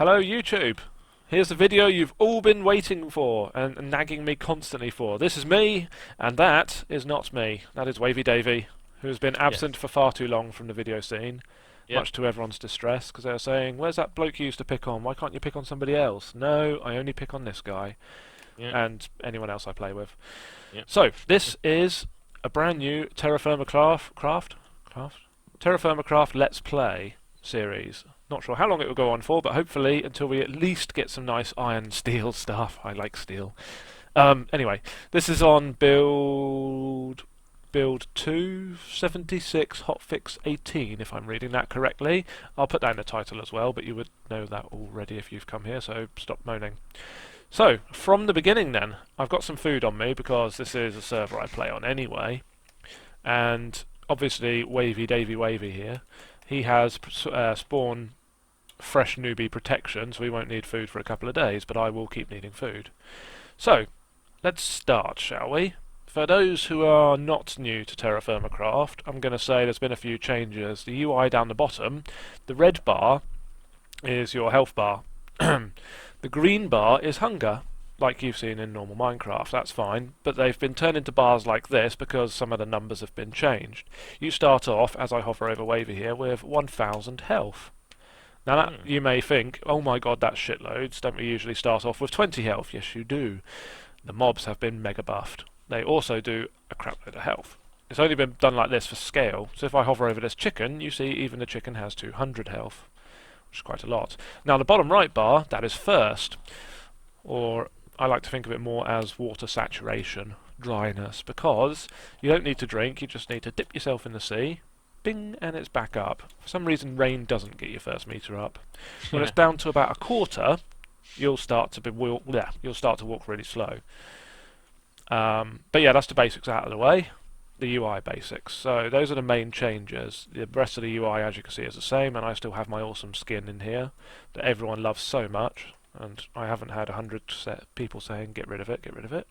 Hello YouTube! Here's the video you've all been waiting for and nagging me constantly for. This is me, and that is not me. That is Wavey Davey, who has been absent for far too long from the video scene, much to everyone's distress, because they were saying, where's that bloke you used to pick on? Why can't you pick on somebody else? No, I only pick on this guy, and anyone else I play with. So, this is a brand new Terra Firma Craft Let's Play series. Not sure how long it will go on for, but hopefully until we at least get some nice iron steel stuff. I like steel. Anyway, this is on build 276 hotfix 18, if I'm reading that correctly. I'll put that in the title as well, but you would know that already if you've come here, so stop moaning. So, from the beginning then, I've got some food on me because this is a server I play on anyway, and obviously Wavey Davey Wavey here, he has spawn fresh newbie protection, so we won't need food for a couple of days, but I will keep needing food. So, let's start, shall we? For those who are not new to Terra Firma Craft, I'm going to say there's been a few changes. The UI down the bottom, the red bar is your health bar. The green bar is hunger, like you've seen in normal Minecraft. That's fine, but they've been turned into bars like this because some of the numbers have been changed. You start off, as I hover over Wavy here, with 1,000 health. Now that you may think, oh my god, that's shitloads. Don't we usually start off with 20 health? Yes, you do. The mobs have been mega buffed. They also do a crap load of health. It's only been done like this for scale, so if I hover over this chicken, you see even the chicken has 200 health, which is quite a lot. Now the bottom right bar, that is thirst, or I like to think of it more as water saturation, dryness, because you don't need to drink, you just need to dip yourself in the sea, bing, and it's back up. For some reason rain doesn't get your first meter up. When it's down to about a quarter, you'll start to walk really slow. But yeah, that's the basics out of the way. The UI basics. So those are the main changes. The rest of the UI, as you can see, is the same, and I still have my awesome skin in here that everyone loves so much, and I haven't had 100 people saying get rid of it, get rid of it.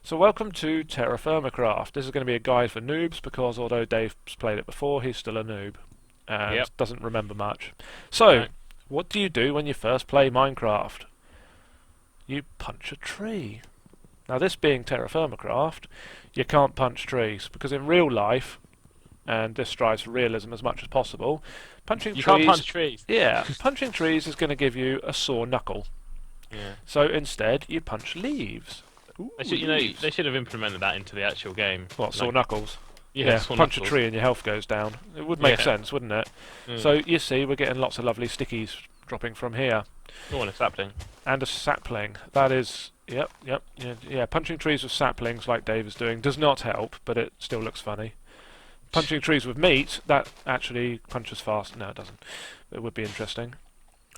So welcome to Terra Firma Craft. This is going to be a guide for noobs because although Dave's played it before, he's still a noob and doesn't remember much. So, what do you do when you first play Minecraft? You punch a tree. Now this being Terra Firma Craft, you can't punch trees because in real life, and this strives for realism as much as possible, punching trees... You can't punch trees. Yeah, punching trees is going to give you a sore knuckle. Yeah. So instead, you punch leaves. Ooh, they should have implemented that into the actual game. What, sore knuckles? Yeah, punch a tree and your health goes down. It would make sense, wouldn't it? So you see, we're getting lots of lovely stickies dropping from here. Oh, and a sapling. And a sapling. That is... Yep. Punching trees with saplings, like Dave is doing, does not help, but it still looks funny. Punching trees with meat, that actually punches fast. No, it doesn't. It would be interesting.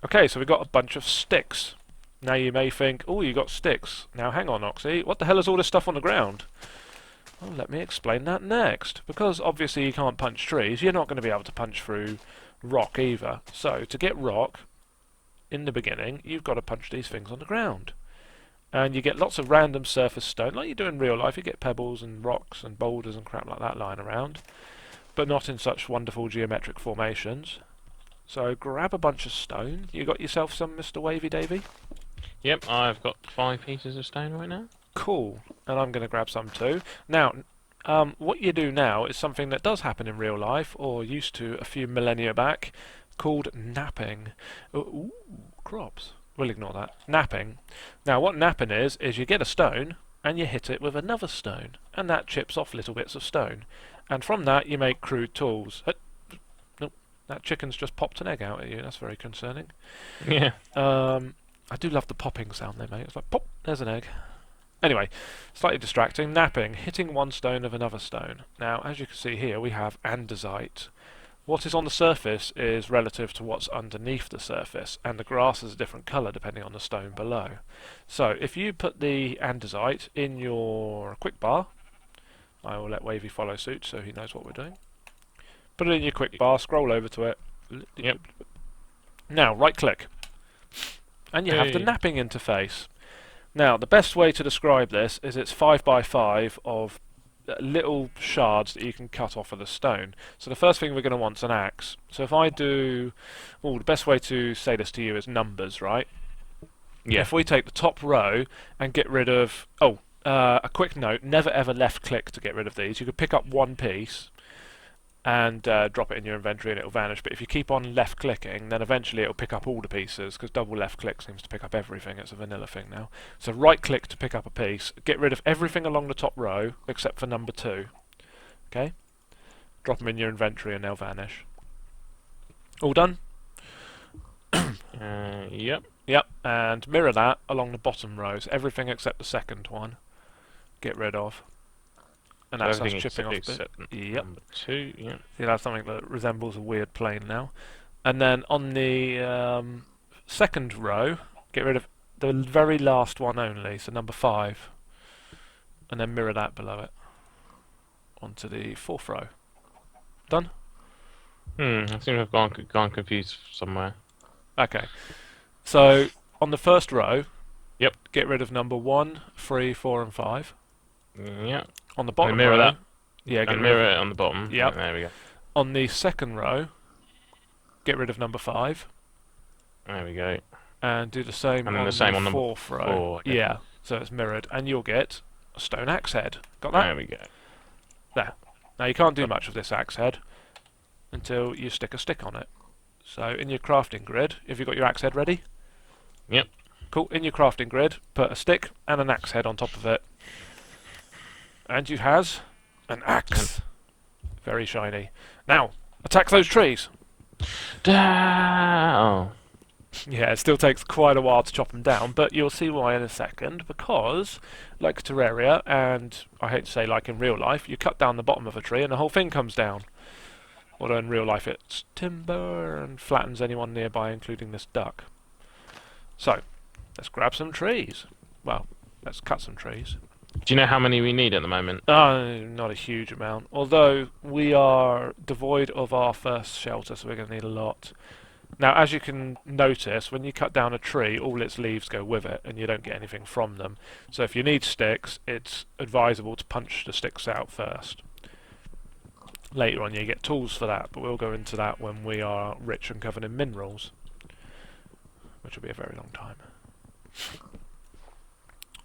Okay, so we've got a bunch of sticks. Now you may think, oh, you got sticks. Now hang on, Oxy, what the hell is all this stuff on the ground? Well, let me explain that next. Because obviously you can't punch trees, you're not going to be able to punch through rock either. So, to get rock, in the beginning, you've got to punch these things on the ground. And you get lots of random surface stone, like you do in real life. You get pebbles and rocks and boulders and crap like that lying around, but not in such wonderful geometric formations. So grab a bunch of stone. You got yourself some, Mr. Wavey Davey? Yep, I've got 5 pieces of stone right now. Cool, and I'm going to grab some too. Now, what you do now is something that does happen in real life, or used to a few millennia back, called knapping. Ooh, crops. We'll ignore that. Knapping. Now what knapping is you get a stone and you hit it with another stone and that chips off little bits of stone, and from that you make crude tools. Nope, that chicken's just popped an egg out at you. That's very concerning. Yeah. I do love the popping sound they make. It's like pop, there's an egg. Anyway, slightly distracting. Knapping, hitting one stone of another stone. Now as you can see here we have andesite. What is on the surface is relative to what's underneath the surface, and the grass is a different colour depending on the stone below. So if you put the andesite in your quick bar, I will let Wavy follow suit so he knows what we're doing. Put it in your quick bar, scroll over to it. Yep. Now right click, and you have the knapping interface. Now the best way to describe this is it's 5 by 5 of little shards that you can cut off of the stone. So the first thing we're going to want is an axe. So if I do, well, the best way to say this to you is numbers, right? Yeah. If we take the top row and get rid of, a quick note: never ever left click to get rid of these. You could pick up one piece and drop it in your inventory and it'll vanish. But if you keep on left clicking, then eventually it'll pick up all the pieces, because double left click seems to pick up everything. It's a vanilla thing now. So right click to pick up a piece. Get rid of everything along the top row except for number 2. Okay? Drop them in your inventory and they'll vanish. All done? Yep. Yep. And mirror that along the bottom rows. Everything except the second one. Get rid of. And that's us chipping off bit. Yep. Number 2, yeah. See, that's something that resembles a weird plane now. And then on the second row, get rid of the very last one only, so number 5. And then mirror that below it onto the 4th row. Done? I seem to have gone confused somewhere. Okay. So on the first row, Yep. get rid of number 1, 3, 4, and 5. Yeah. On the bottom mirror row, that. yeah, get And rid of, mirror it on the bottom. Yep. There we go. on the second row, get rid of number 5. There we go. And do the same And then on the same on number 4th row. 4. Okay. Yeah, so it's mirrored, and you'll get a stone axe head. Got that? There we go. There. Now you can't do much with this axe head until you stick a stick on it. So in your crafting grid, have you got your axe head ready? Yep. Cool. In your crafting grid, put a stick and an axe head on top of it. And you has an axe. Very shiny. Now, attack those trees. Oh. Yeah, it still takes quite a while to chop them down, but you'll see why in a second, because, like Terraria, and I hate to say like in real life, you cut down the bottom of a tree and the whole thing comes down. Although in real life it's timber and flattens anyone nearby, including this duck. So, let's grab some trees. Well, let's cut some trees. Do you know how many we need at the moment? Not a huge amount. Although we are devoid of our first shelter, so we're going to need a lot. Now, as you can notice, when you cut down a tree, all its leaves go with it, and you don't get anything from them. So if you need sticks, it's advisable to punch the sticks out first. Later on you get tools for that, but we'll go into that when we are rich and covered in minerals, which will be a very long time.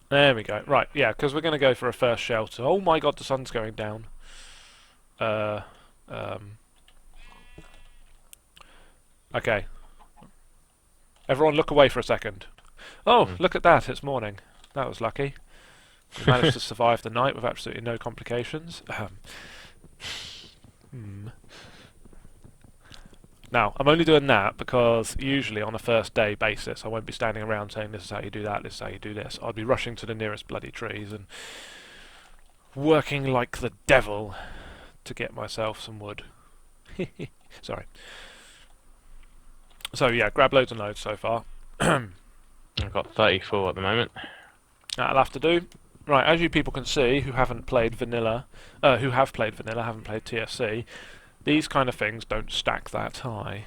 There we go. Right, yeah, because we're going to go for a first shelter. Oh my god, the sun's going down. Okay. Everyone look away for a second. Oh, look at that, it's morning. That was lucky. We managed to survive the night with absolutely no complications. Now, I'm only doing that because usually on a first day basis I won't be standing around saying this is how you do that, this is how you do this. I'll be rushing to the nearest bloody trees and working like the devil to get myself some wood. Sorry. So yeah, grab loads and loads so far. I've got 34 at the moment. That'll have to do. Right, as you people can see who haven't played vanilla, haven't played TSC, these kind of things don't stack that high.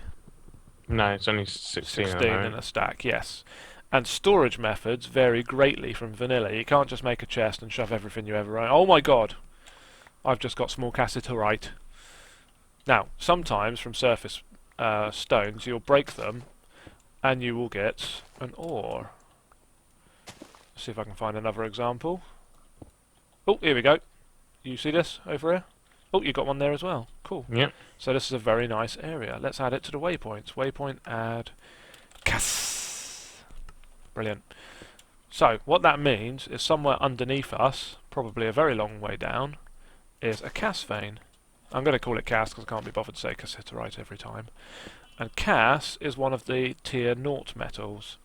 No, it's only 16 at the 16 moment. in a stack, yes. And storage methods vary greatly from vanilla. You can't just make a chest and shove everything you ever own. Oh my god! I've just got small cassiterite. Now, sometimes from surface stones you'll break them and you will get an ore. Let's see if I can find another example. Oh, here we go. You see this over here? Oh, you got one there as well. Cool. Yep. So this is a very nice area. Let's add it to the waypoints. Waypoint add Cass. Brilliant. So what that means is somewhere underneath us, probably a very long way down, is a Cass vein. I'm going to call it Cass because I can't be bothered to say cassiterite every time. And Cass is one of the tier 0 metals.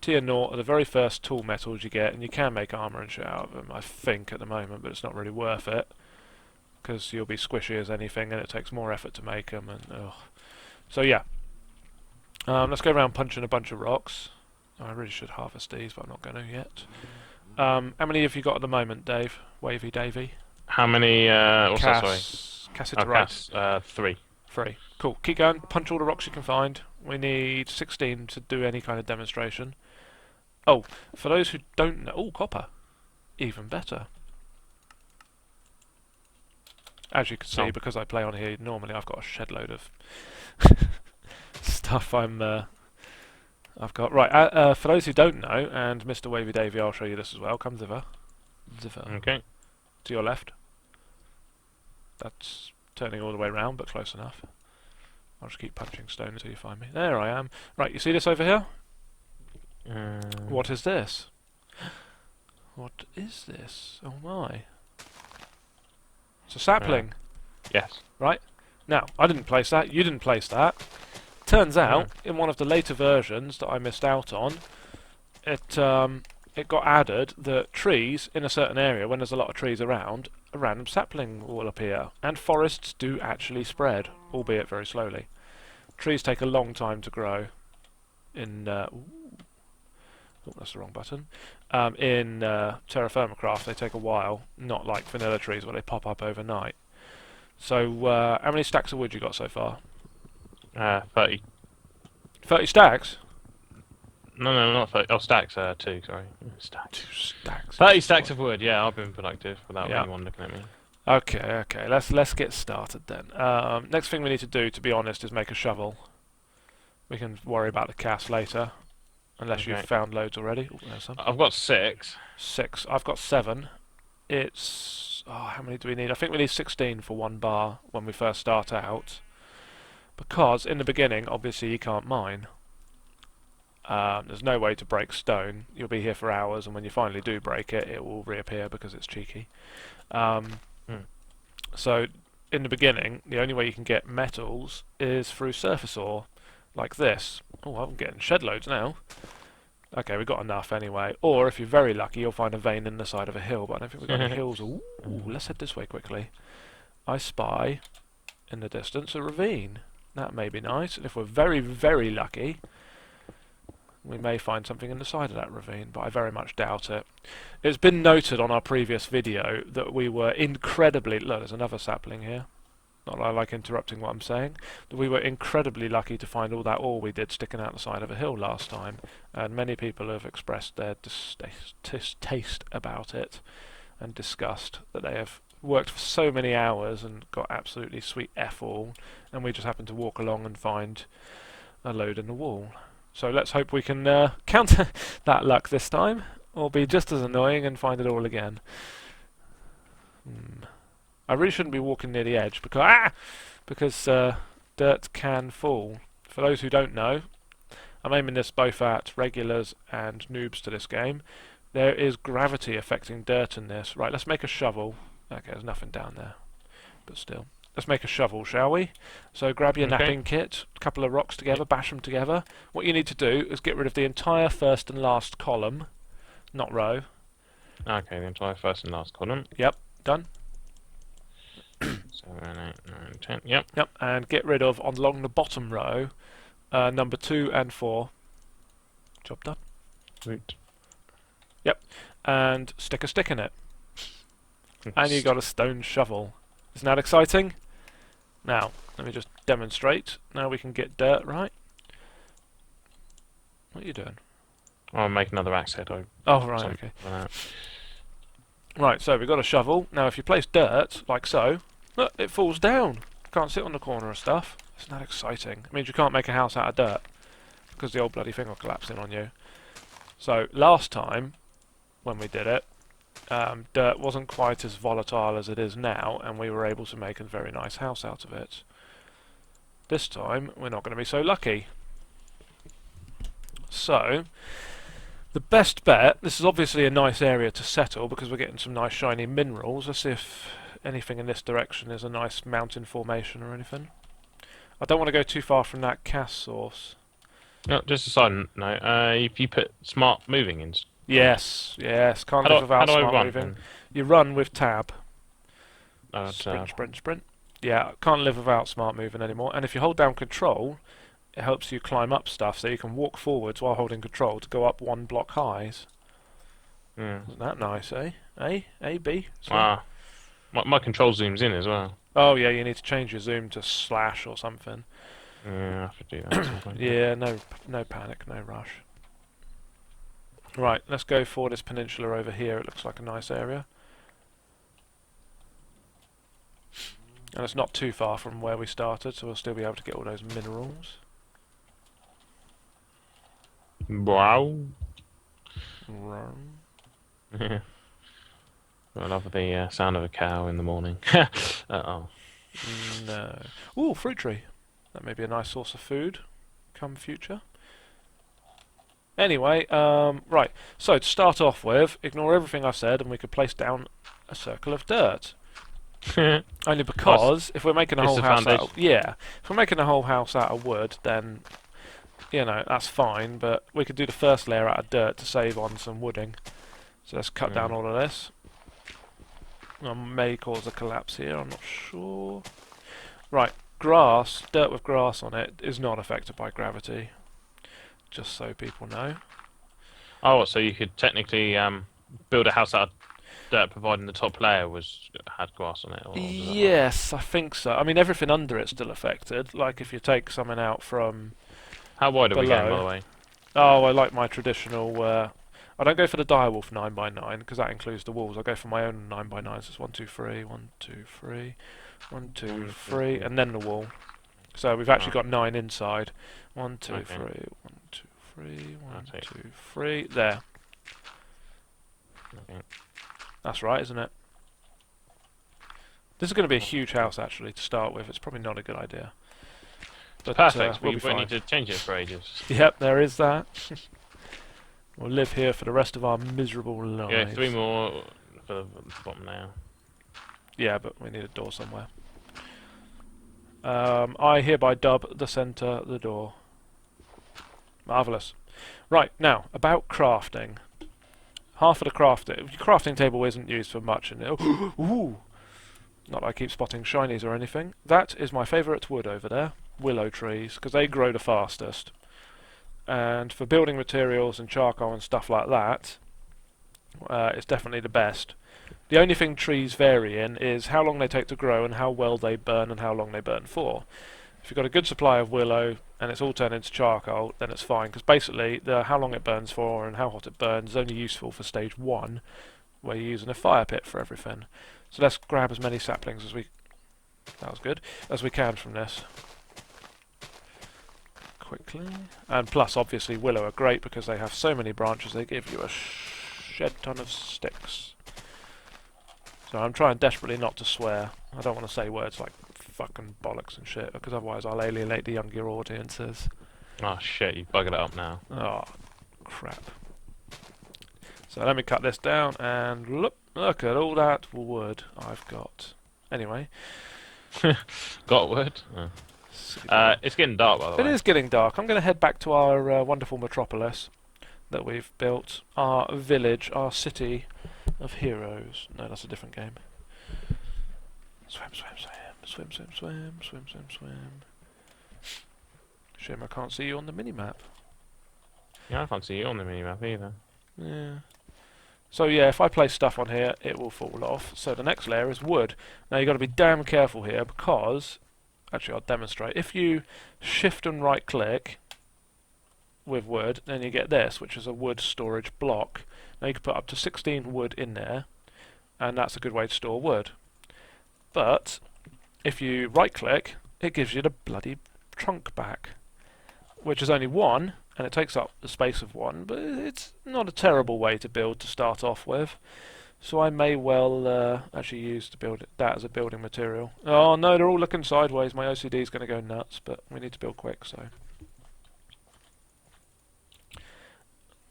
Tier 0 are the very first tool metals you get, and you can make armour and shit out of them, I think, at the moment, but it's not really worth it. Because you'll be squishy as anything, and it takes more effort to make them. And so yeah, let's go around punching a bunch of rocks. I really should harvest these, but I'm not going to yet. How many have you got at the moment, Dave? Wavey Davey? How many? What's that? Sorry. Cassiterite. 3. 3. Cool. Keep going. Punch all the rocks you can find. We need 16 to do any kind of demonstration. Oh, for those who don't know... Oh, copper. Even better. As you can see, Oh. because I play on here, normally I've got a shed load of stuff I've got. Right, for those who don't know, and Mr. Wavey Davey, I'll show you this as well. Come thither. Okay. To your left. That's turning all the way round, but close enough. I'll just keep punching stone until you find me. There I am. Right, you see this over here? What is this? What is this? Oh my. It's a sapling. Yes. Right? Now, I didn't place that, you didn't place that. Turns out, in one of the later versions that I missed out on, it got added that trees in a certain area, when there's a lot of trees around, a random sapling will appear. And forests do actually spread, albeit very slowly. Trees take a long time to grow. Oh, that's the wrong button. In Terra Firma Craft, they take a while, not like vanilla trees where they pop up overnight. So, how many stacks of wood you got so far? 30. 30 stacks? No, not 30. Oh, stacks. 2. Sorry. Stacks. 2 stacks. 30 stacks of wood. Yeah, I've been productive without Yeah. anyone looking at me. Okay. Let's get started then. Next thing we need to do, to be honest, is make a shovel. We can worry about the cast later, unless you've found loads already. Oh, there's some. I've got 6. 6. I've got 7. It's how many do we need? I think we need 16 for 1 bar when we first start out, because in the beginning, obviously, you can't mine. There's no way to break stone. You'll be here for hours, and when you finally do break it, it will reappear because it's cheeky. So, in the beginning, the only way you can get metals is through surface ore, like this. Oh, I'm getting shed loads now. Okay, we've got enough anyway. Or, if you're very lucky, you'll find a vein in the side of a hill, but I don't think we've got any hills. Ooh, let's head this way quickly. I spy, in the distance, a ravine. That may be nice, and if we're very, very lucky, we may find something in the side of that ravine, but I very much doubt it. It's been noted on our previous video that we were incredibly... Look, there's another sapling here. Not that I like interrupting what I'm saying. That we were incredibly lucky to find all that ore we did sticking out the side of a hill last time, and many people have expressed their distaste about it and disgust that they have worked for so many hours and got absolutely sweet F all, and we just happened to walk along and find a load in the wall. So let's hope we can counter that luck this time, or be just as annoying and find it all again. I really shouldn't be walking near the edge because dirt can fall. For those who don't know, I'm aiming this both at regulars and noobs to this game. There is gravity affecting dirt in this. Right, let's make a shovel. Okay, there's nothing down there, but still. Let's make a shovel, shall we? So grab your knapping kit, a couple of rocks together, bash them together. What you need to do is get rid of the entire first and last column, not row. Okay, the entire first and last column. Yep, done. 7, 8, 9, 10. Yep. Yep, and get rid of, along the bottom row, number 2 and 4. Job done. Sweet. Yep, and stick a stick in it. And you got a stone shovel. Isn't that exciting? Now, let me just demonstrate. Now we can get dirt, right? What are you doing? I'll make another axe head. Oh, right, okay. Right, so we've got a shovel. Now, if you place dirt, like so, look, it falls down. Can't sit on the corner of stuff. Isn't that exciting? It means you can't make a house out of dirt, because the old bloody thing will collapse in on you. So, last time, when we did it, dirt wasn't quite as volatile as it is now, and we were able to make a very nice house out of it. This time, we're not going to be so lucky. So, the best bet, this is obviously a nice area to settle because we're getting some nice shiny minerals. Let's see if anything in this direction is a nice mountain formation or anything. I don't want to go too far from that cast source. No, just a side note, if you put smart moving in... Yes, can't live without smart moving. You run with tab. Sprint. Yeah, can't live without smart moving anymore. And if you hold down control, it helps you climb up stuff, so you can walk forwards while holding control to go up 1 block highs. Isn't that nice, eh? A, B? Ah, my control zooms in as well. Oh yeah, you need to change your zoom to slash or something. Yeah, I have to do that. Yeah, no panic, no rush. Right, let's go for this peninsula over here. It looks like a nice area. And it's not too far from where we started, so we'll still be able to get all those minerals. Wow. Rum. I love the sound of a cow in the morning. Uh-oh. No. Ooh, fruit tree. That may be a nice source of food come future. Anyway, right. So to start off with, ignore everything I've said, and we could place down a circle of dirt. Only because if we're making a It's whole the house foundation. out, yeah, if we're making a whole house out of wood, then you know that's fine. But we could do the first layer out of dirt to save on some wooding. So let's cut down all of this. I may cause a collapse here. I'm not sure. Right, grass, dirt with grass on it, is not affected by gravity. Just so people know. Oh, so you could technically build a house out of dirt, providing the top layer had grass on it. Or does that not? Yes, I think so. I mean, everything under it's still affected. Like if you take something out from How wide are we going, by the below. way? Oh, I like my traditional. I don't go for the direwolf 9x9 because that includes the walls. I go for my own 9x9. So it's 1, 2, 3, 1, 2, 3, 1, 2, 3, and then the wall. So we've actually got 9 inside. 1, 2, Okay. 3, 1, 2, 3, 1, That's it. 2, 3. There. Okay. That's right, isn't it? This is going to be a huge house actually to start with. It's probably not a good idea. But Perfect. we'll We be won't fine. need to change it for ages. Yep, there is that. We'll live here for the rest of our miserable lives. Yeah, 3 more for the bottom now. Yeah, but we need a door somewhere. I hereby dub the centre the door. Marvellous. Right, now, about crafting. Half of the crafting table isn't used for much. And ooh, not that I keep spotting shinies or anything. That is my favourite wood over there. Willow trees, because they grow the fastest. And for building materials and charcoal and stuff like that, it's definitely the best. The only thing trees vary in is how long they take to grow and how well they burn and how long they burn for. If you've got a good supply of willow and it's all turned into charcoal, then it's fine, because basically how long it burns for and how hot it burns is only useful for stage 1, where you're using a fire pit for everything. So let's grab as many saplings as we can from this. Quickly. And plus, obviously, willow are great because they have so many branches, they give you a shed ton of sticks. So I'm trying desperately not to swear. I don't want to say words like fucking bollocks and shit, because otherwise I'll alienate the younger audiences. Oh shit, you buggered it up now. Oh, crap. So let me cut this down, and look at all that wood I've got. Anyway. Got wood? Oh. It's getting dark, by the It way. is getting dark. I'm going to head back to our wonderful metropolis that we've built. Our village, our city of heroes. No, that's a different game. Swim, swim, swim. Swim, swim, swim. Swim, swim, swim. Shame I can't see you on the minimap. Yeah, I can't see you on the minimap either. Yeah. So yeah, if I place stuff on here, it will fall off. So the next layer is wood. Now you've got to be damn careful here because... Actually, I'll demonstrate. If you shift and right click with wood, then you get this, which is a wood storage block. Now you can put up to 16 wood in there, and that's a good way to store wood. But if you right click, it gives you the bloody trunk back, which is only 1, and it takes up the space of 1, but it's not a terrible way to build to start off with. So I may well actually use that as a building material. Oh no, they're all looking sideways. My OCD is going to go nuts, but we need to build quick, so...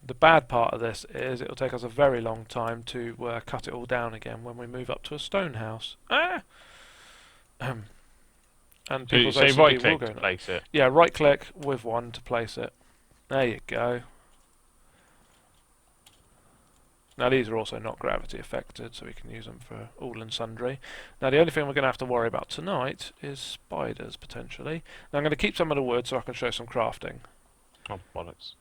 The bad part of this is it'll take us a very long time to cut it all down again when we move up to a stone house. Ah! And people's So you OCD right will click go to nuts. place it. Yeah, right click with 1 to place it. There you go. Now these are also not gravity affected, so we can use them for all and sundry. Now the only thing we're going to have to worry about tonight is spiders, potentially. Now I'm going to keep some of the wood so I can show some crafting. Oh, bollocks.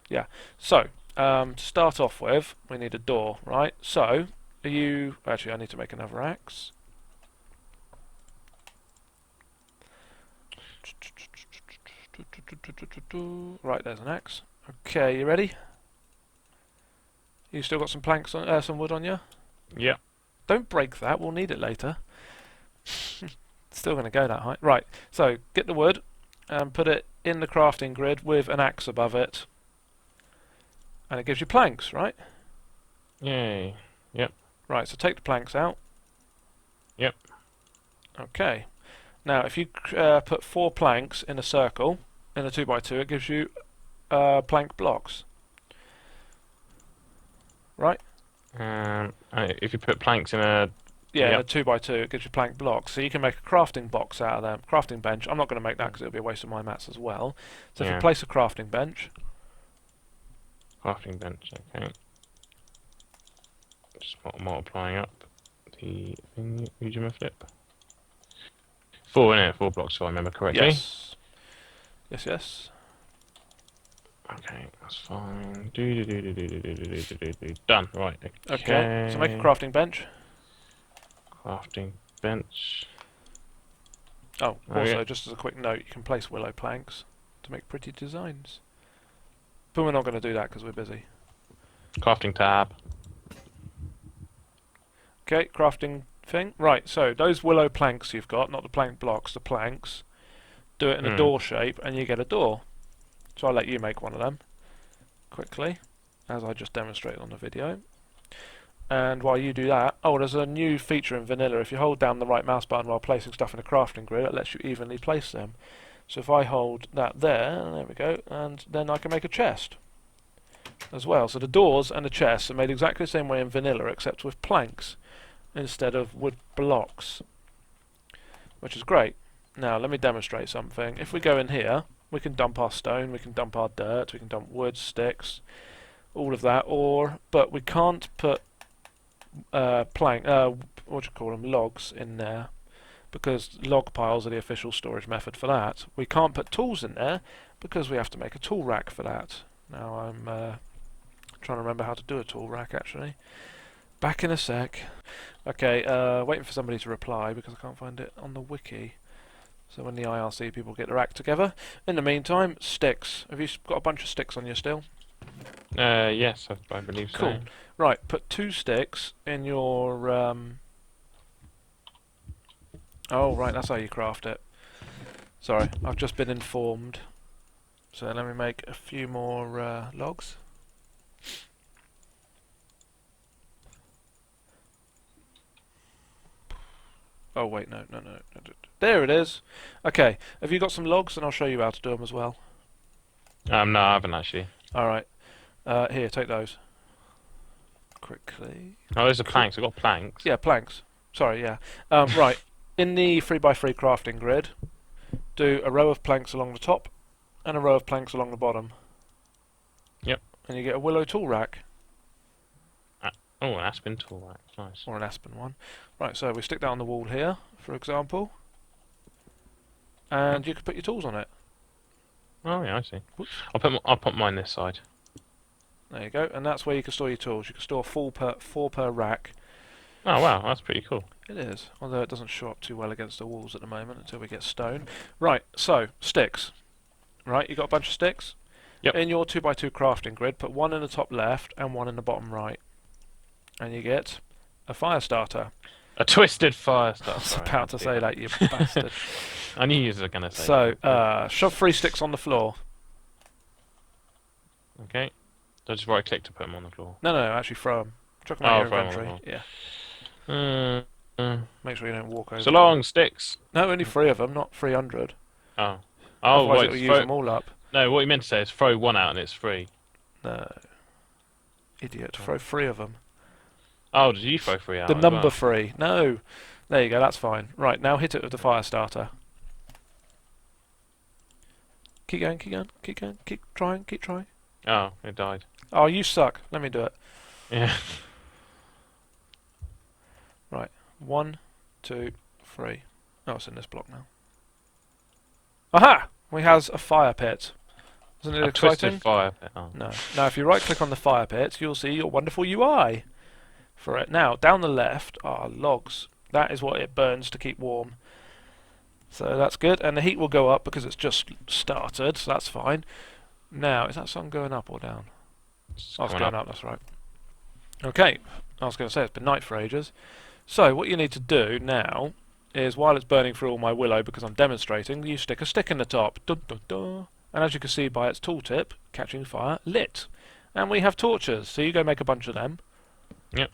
Yeah, so, to start off with, we need a door, right? So, are you... Actually, I need to make another axe. Right, there's an axe. Okay, you ready? You still got some planks on, some wood on you? Yeah. Don't break that, we'll need it later. Still going to go that high. Right, so get the wood and put it in the crafting grid with an axe above it. And it gives you planks, right? Yay. Yep. Right, so take the planks out. Yep. Okay. Now, if you put 4 planks in a circle, in a 2x2, it gives you plank blocks. Right? If you put planks in a... Yeah, Yep. in a 2x2, it gives you plank blocks. So you can make a crafting box out of them. Crafting bench. I'm not going to make that because it'll be a waste of my mats as well. So if Yeah. you place a crafting bench... Crafting bench, okay. Just multiplying up the thing, medium flip. 4 in it, 4 blocks if I remember correctly. Yes. Yes, yes. Okay, that's fine. Done, right. Okay, so make a crafting bench. Crafting bench. Oh, Oh, also, yeah. just as a quick note, you can place willow planks to make pretty designs. But we're not going to do that because we're busy. Crafting tab. Okay, crafting thing. Right, so those willow planks you've got, not the plank blocks, the planks, do it in a door shape and you get a door. So I'll let you make one of them quickly, as I just demonstrated on the video. And while you do that, oh, there's a new feature in vanilla. If you hold down the right mouse button while placing stuff in a crafting grid, it lets you evenly place them. So if I hold that there we go, and then I can make a chest as well. So the doors and the chests are made exactly the same way in vanilla, except with planks instead of wood blocks, which is great. Now let me demonstrate something. If we go in here, we can dump our stone, we can dump our dirt, we can dump wood, sticks, all of that, but we can't put logs in there, because log piles are the official storage method for that. We can't put tools in there because we have to make a tool rack for that. Now I'm trying to remember how to do a tool rack actually. Back in a sec. Okay, waiting for somebody to reply because I can't find it on the wiki. So when the IRC people get their act together. In the meantime, sticks. Have you got a bunch of sticks on you still? Yes, I believe so. Cool. Right, put 2 sticks in your... Oh, right, that's how you craft it. Sorry, I've just been informed. So let me make a few more logs. Oh, wait, no. There it is. Okay, have you got some logs? And I'll show you how to do them as well. No, I haven't actually. Alright. Here, take those. Quickly. Oh, those are planks. I've got planks. Yeah, planks. Sorry, yeah. Right. In the 3x3 crafting grid, do a row of planks along the top and a row of planks along the bottom. Yep. And you get a willow tool rack. Oh, an aspen tool rack. Nice. Or an aspen one. Right, so we stick that on the wall here, for example. And you can put your tools on it. Oh yeah, I see. Whoops. I'll put mine this side. There you go. And that's where you can store your tools. You can store 4 per rack. Oh wow, that's pretty cool. It is, although it doesn't show up too well against the walls at the moment until we get stone. Right, so, sticks. Right, you got a bunch of sticks? Yep. In your 2x2 crafting grid, put 1 in the top left and 1 in the bottom right. And you get a fire starter. A twisted fire starter. I was about to say that, you bastard. I knew you were going to say So, that. shove 3 sticks on the floor. Okay. So just right click to put them on the floor. No, actually throw them. Chuck them out of your throw 'em on the inventory. floor. Yeah. Make sure you don't walk over So them. long, sticks. No, only 3 of them, not 300. Oh. Otherwise Wait, it'll use them all up. No, what you meant to say is throw 1 out and it's free. No. Idiot. Throw 3 of them. Oh, did you throw 3 out? The as number well? 3. No. There you go, that's fine. Right, now hit it with the fire starter. Keep going, keep trying. Oh, it died. Oh, you suck. Let me do it. Yeah. Right. 1, 2, 3. Oh, it's in this block now. Aha! We has a fire pit. Isn't it A exciting? twisted fire pit. Oh. No. Now, if you right-click on the fire pit, you'll see your wonderful UI for it. Now, down the left are logs. That is what it burns to keep warm. So that's good. And the heat will go up because it's just started, so that's fine. Now, is that sun going up or down? It's Oh, it's coming going up, that's right. Okay, I was going to say it's been night for ages. So, what you need to do now is, while it's burning through all my willow because I'm demonstrating, you stick a stick in the top. Dun, dun, dun. And as you can see by its tooltip, catching fire, lit. And we have torches, so you go make a bunch of them. Yep.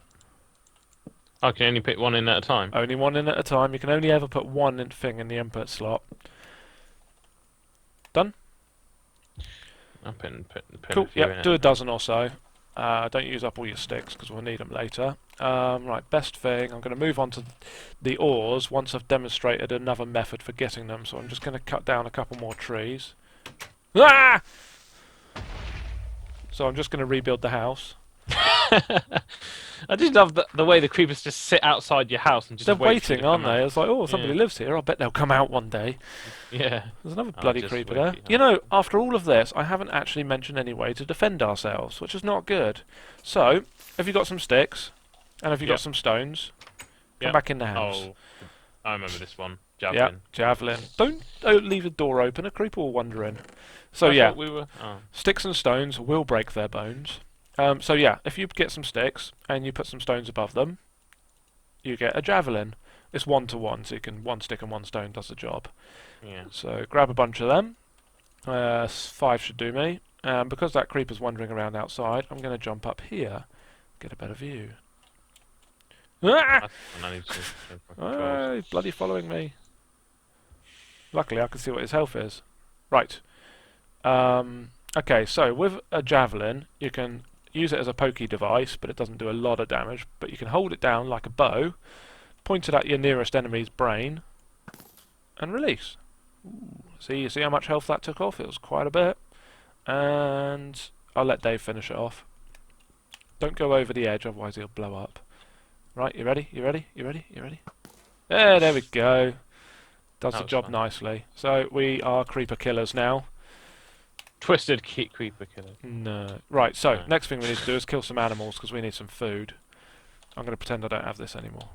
I can only pick one in at a time. Only one in at a time. You can only ever put one thing in the input slot. Done? I'll pin Cool, a few in yep, it. do a dozen or so. Don't use up all your sticks because we'll need them later. Right, best thing, I'm going to move on to the ores once I've demonstrated another method for getting them. So I'm just going to cut down a couple more trees. Ah! So I'm just going to rebuild the house. I just love the way the creepers just sit outside your house and just They're wait for you waiting, to aren't come they? out. It's like, oh, somebody Yeah. lives here. I bet they'll come out one day. Yeah. There's another I'll bloody just creeper wait there. for you. You know, after all of this, I haven't actually mentioned any way to defend ourselves, which is not good. So, have you got some sticks? And have you got Yep. some stones? Come Yep. back in the house. Oh, I remember this one. Yeah, Javelin. javelin. Don't leave the door open. A creeper will wander in. So I yeah, thought we were. Oh. sticks and stones will break their bones. So yeah, if you get some sticks and you put some stones above them, you get a javelin. It's 1-to-1, so you can one stick and one stone does the job. Yeah. So grab a bunch of them. 5 should do me. Because that creeper's wandering around outside, I'm going to jump up here, get a better view. Ah! That's when I need to check my Ah, controls. he's bloody following me. Luckily, I can see what his health is. Right. Okay, so with a javelin, you can use it as a pokey device, but it doesn't do a lot of damage. But you can hold it down like a bow, point it at your nearest enemy's brain, and release. Ooh. See, you see how much health that took off? It was quite a bit. And I'll let Dave finish it off. Don't go over the edge, otherwise he'll blow up. Right, you ready? You ready? You ready? You ready? There we go. Does the That was job fun. nicely. So we are creeper killers now. Twisted creeper killer. No. Right, so No. next thing we need to do is kill some animals because we need some food. I'm going to pretend I don't have this anymore.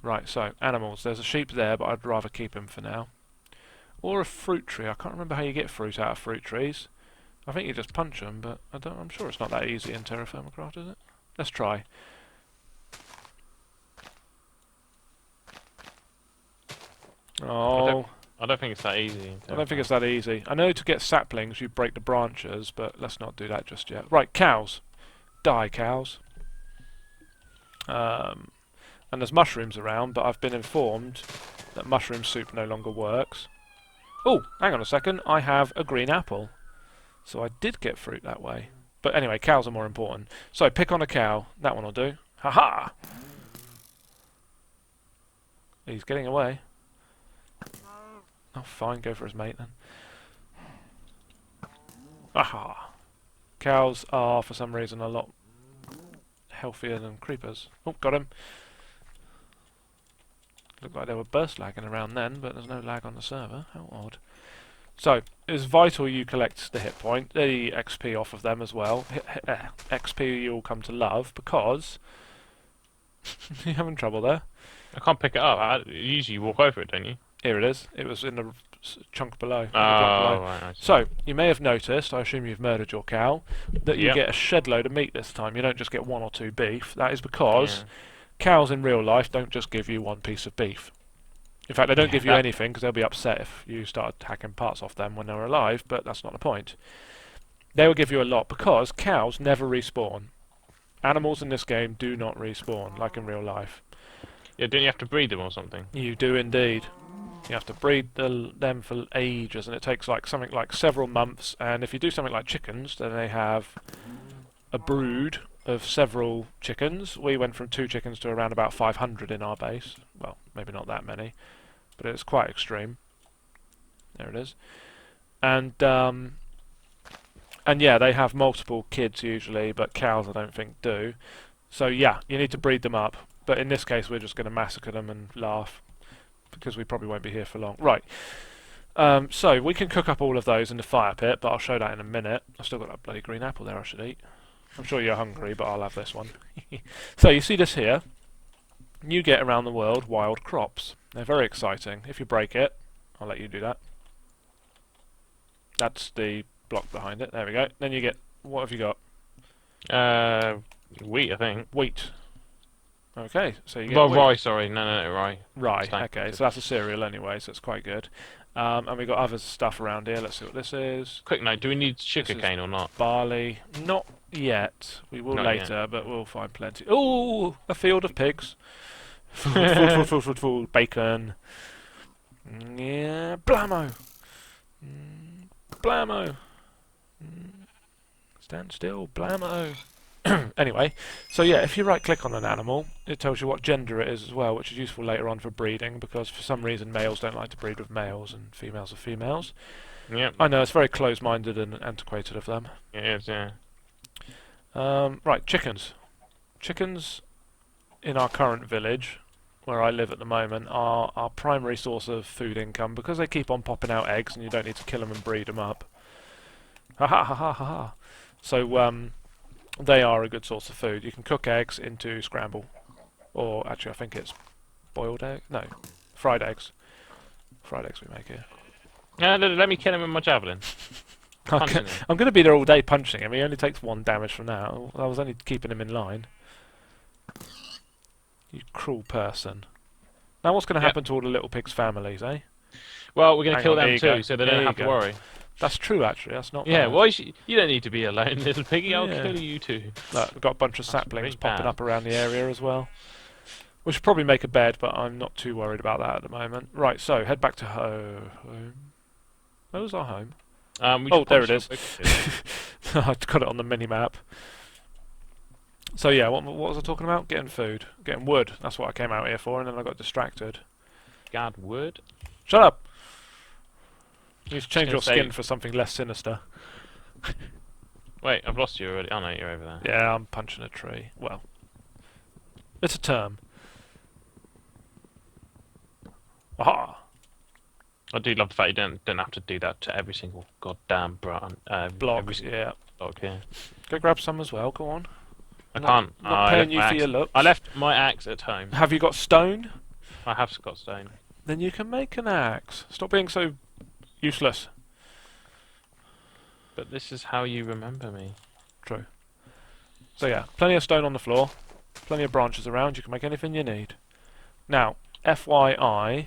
Right, so animals. There's a sheep there, but I'd rather keep him for now. Or a fruit tree. I can't remember how you get fruit out of fruit trees. I think you just punch them, but I'm sure it's not that easy in Terra Firma Craft, is it? Let's try. Oh, I don't think it's that easy. I don't think it's that easy. I know to get saplings you break the branches, but let's not do that just yet. Right, cows. Die, cows. And there's mushrooms around, but I've been informed that mushroom soup no longer works. Oh, hang on a second. I have a green apple. So I did get fruit that way. But anyway, cows are more important. So pick on a cow. That one will do. Ha-ha! He's getting away. Oh, fine. Go for his mate then. Aha! Cows are, for some reason, a lot healthier than creepers. Oh, got him. Looked like there were burst lagging around then, but there's no lag on the server. How odd. So, it's vital you collect the hit point, the XP off of them as well. XP you'll come to love, because... You're having trouble there? I can't pick it up. Usually you walk over it, don't you? Here it is. It was in the chunk below. Oh, the block below. right. I see. So, you may have noticed, I assume you've murdered your cow, that you Yep. get a shed load of meat this time. You don't just get 1 or 2 beef. That is because Yeah. cows in real life don't just give you 1 piece of beef. In fact, they don't give you Yeah. anything because they'll be upset if you start hacking parts off them when they're alive, but that's not the point. They will give you a lot because cows never respawn. Animals in this game do not respawn, like in real life. Yeah, don't you have to breed them or something? You do indeed. You have to breed them for ages, and it takes like something like several months. And if you do something like chickens, then they have a brood of several chickens. We went from 2 chickens to around about 500 in our base. Well, maybe not that many, but it's quite extreme. There it is. And yeah, they have multiple kids usually, but cows I don't think do. So yeah, you need to breed them up. But in this case, we're just going to massacre them and laugh, because we probably won't be here for long. Right. So we can cook up all of those in the fire pit, but I'll show that in a minute. I've still got that bloody green apple there I should eat. I'm sure you're hungry, but I'll have this one. So you see this here? You get around the world wild crops. They're very exciting. If you break it, I'll let you do that. That's the block behind it. There we go. Then you get, what have you got? Wheat, I think. Wheat. Okay, so you get Well, wheat. rye, sorry. No, rye. Rye. Steak. Okay, so that's a cereal anyway, so it's quite good. And we've got other stuff around here. Let's see what this is. Quick note, do we need This sugar is cane or not? barley. Not yet. We will Not yet. later, but we'll find plenty. Oh, a field of pigs. Food. Bacon. Yeah, blammo. Blammo. Stand still, blammo. Anyway, so yeah, if you right click on an animal, it tells you what gender it is as well, which is useful later on for breeding, because for some reason males don't like to breed with males and females with females. Yep. I know, it's very close-minded and antiquated of them. It is, yeah. Right, chickens. Chickens in our current village, where I live at the moment, are our primary source of food income, because they keep on popping out eggs and you don't need to kill them and breed them up. Ha ha ha ha ha ha. So, they are a good source of food. You can cook eggs into scramble. Or, actually, I think it's boiled egg? No, fried eggs. Fried eggs we make here. Let me kill him with my javelin. Punching him. I'm going to be there all day punching him. He only takes 1 damage from now. I was only keeping him in line. You cruel person. Now what's going to happen to all the little pigs' families, eh? Well, we're going to Hang kill on, there them you too, go. so they There don't you have to go. worry. That's true, actually. That's not Yeah, bad. why? You don't need to be alone, little piggy. I'll Yeah. kill you too. Look, we've got a bunch of That's saplings really popping bad. up around the area as well. We should probably make a bed, but I'm not too worried about that at the moment. Right, so head back to home. Where's our home? We There it should is. probably- I've got it on the mini-map. So yeah, what was I talking about? Getting food. Getting wood. That's what I came out here for, and then I got distracted. God, wood. Shut up! You need to change gonna your say- skin for something less sinister. Wait, I've lost you already. Oh no, you're over there. Yeah, I'm punching a tree. Well, it's a term. Aha! I do love the fact you don't have to do that to every single goddamn Block, every single yeah. block, yeah. Go grab some as well, go on. I Not- can't. not I paying left you my for your axe- looks. I left my axe at home. Have you got stone? I have got stone. Then you can make an axe. Stop being so useless. But this is how you remember me. True. So yeah, plenty of stone on the floor, plenty of branches around, you can make anything you need. Now, FYI,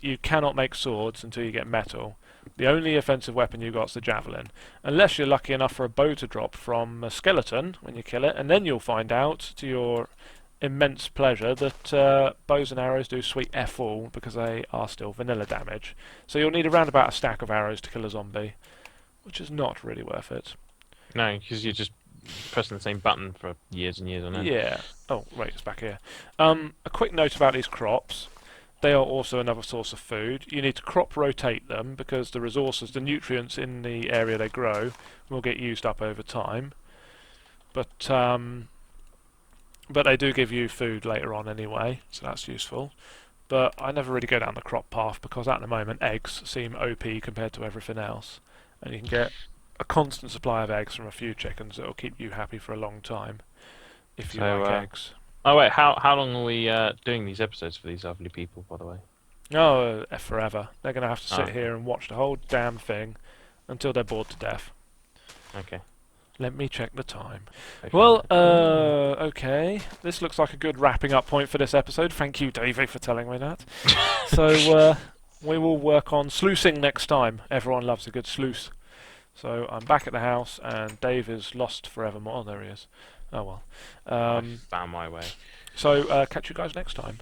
you cannot make swords until you get metal. The only offensive weapon you got is the javelin. Unless you're lucky enough for a bow to drop from a skeleton when you kill it, and then you'll find out, to your immense pleasure, that bows and arrows do sweet F all because they are still vanilla damage. So you'll need around about a stack of arrows to kill a zombie, which is not really worth it. No, because you're just pressing the same button for years and years on end. Yeah. Oh, right, it's back here. A quick note about these crops. They are also another source of food. You need to crop rotate them because the resources, the nutrients in the area they grow will get used up over time. But they do give you food later on anyway, so that's useful. But I never really go down the crop path because at the moment eggs seem OP compared to everything else. And you can get a constant supply of eggs from a few chickens that will keep you happy for a long time if you So, like eggs. Oh wait, how long are we doing these episodes for these lovely people, by the way? Oh, forever. They're going to have to sit Oh. here and watch the whole damn thing until they're bored to death. Okay. Let me check the time. Okay. Well, okay. This looks like a good wrapping up point for this episode. Thank you, Davey, for telling me that. So, we will work on sluicing next time. Everyone loves a good sluice. So, I'm back at the house, and Dave is lost forevermore. Oh, there he is. Oh, well. I found my way. So, catch you guys next time.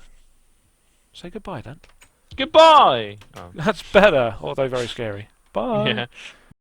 Say goodbye, then. Goodbye! Oh. That's better, although very scary. Bye. Yeah.